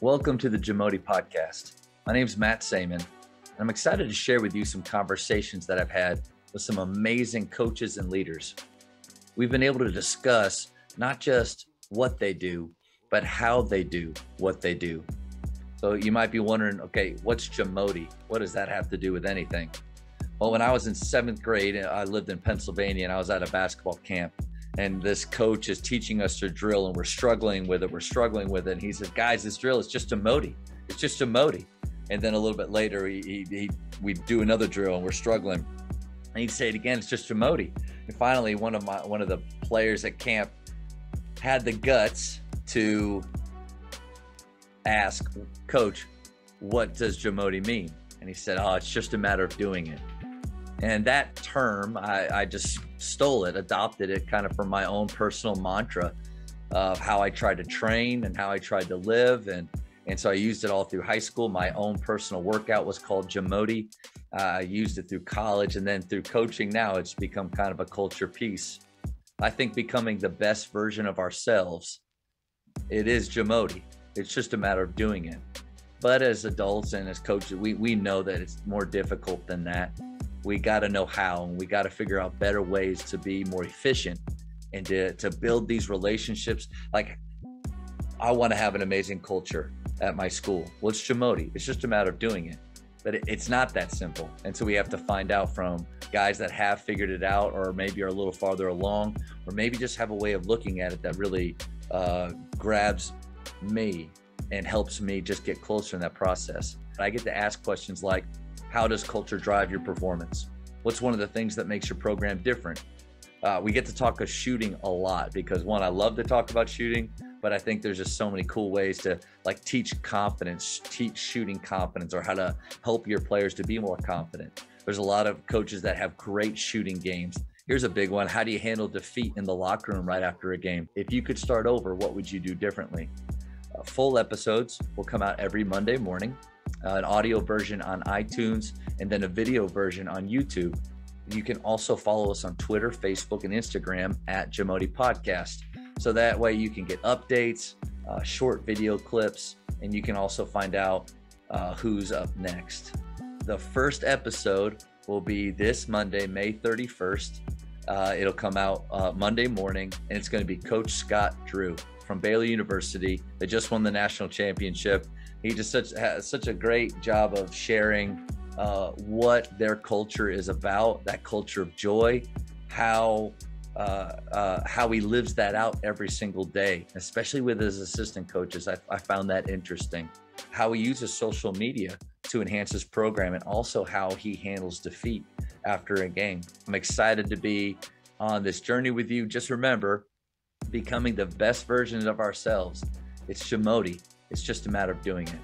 Welcome to the JAMODI Podcast. My name is Matt Sayman, and I'm excited to share with you some conversations that I've had with some amazing coaches and leaders. We've been able to discuss not just what they do, but how they do what they do. So you might be wondering, okay, what's JAMODI? What does that have to do with anything? Well, when I was in 7th grade, I lived in Pennsylvania and I was at a basketball camp. And this coach is teaching us to drill and we're struggling with it. And he says, guys, this drill is just JAMODI. It's just JAMODI. And then a little bit later, we do another drill and we're struggling. And he'd say it again, it's just JAMODI. And finally, one of the players at camp had the guts to ask, Coach, what does JAMODI mean? And he said, oh, it's just a matter of doing it. And that term, I just stole it, adopted it kind of from my own personal mantra of how I tried to train and how I tried to live. And so I used it all through high school. My own personal workout was called JAMODI. I used it through college, and then through coaching now, it's become kind of a culture piece. I think becoming the best version of ourselves, it is JAMODI. It's just a matter of doing it. But as adults and as coaches, we know that it's more difficult than that. We got to know how, and we got to figure out better ways to be more efficient and to build these relationships. Like, I want to have an amazing culture at my school. Well, it's JAMODI. It's just a matter of doing it. But it's not that simple. And so we have to find out from guys that have figured it out, or maybe are a little farther along, or maybe just have a way of looking at it that really grabs me and helps me just get closer in that process. I get to ask questions like, how does culture drive your performance? What's one of the things that makes your program different? We get to talk of shooting a lot because, one, I love to talk about shooting, but I think there's just so many cool ways to teach confidence, teach shooting confidence, or how to help your players to be more confident. There's a lot of coaches that have great shooting games. Here's a big one. How do you handle defeat in the locker room right after a game? If you could start over, what would you do differently? Full episodes will come out every Monday morning. An audio version on iTunes, and then a video version on YouTube. You can also follow us on Twitter, Facebook, and Instagram at JAMODI Podcast. So that way you can get updates, short video clips, and you can also find out who's up next. The first episode will be this Monday, May 31st. It'll come out Monday morning, and it's going to be Coach Scott Drew from Baylor University. They just won the national championship. He just has such a great job of sharing what their culture is about, that culture of joy, how he lives that out every single day, especially with his assistant coaches. I found that interesting. How he uses social media to enhance his program, and also how he handles defeat after a game. I'm excited to be on this journey with you. Just remember, becoming the best version of ourselves. It's JAMODI. It's just a matter of doing it.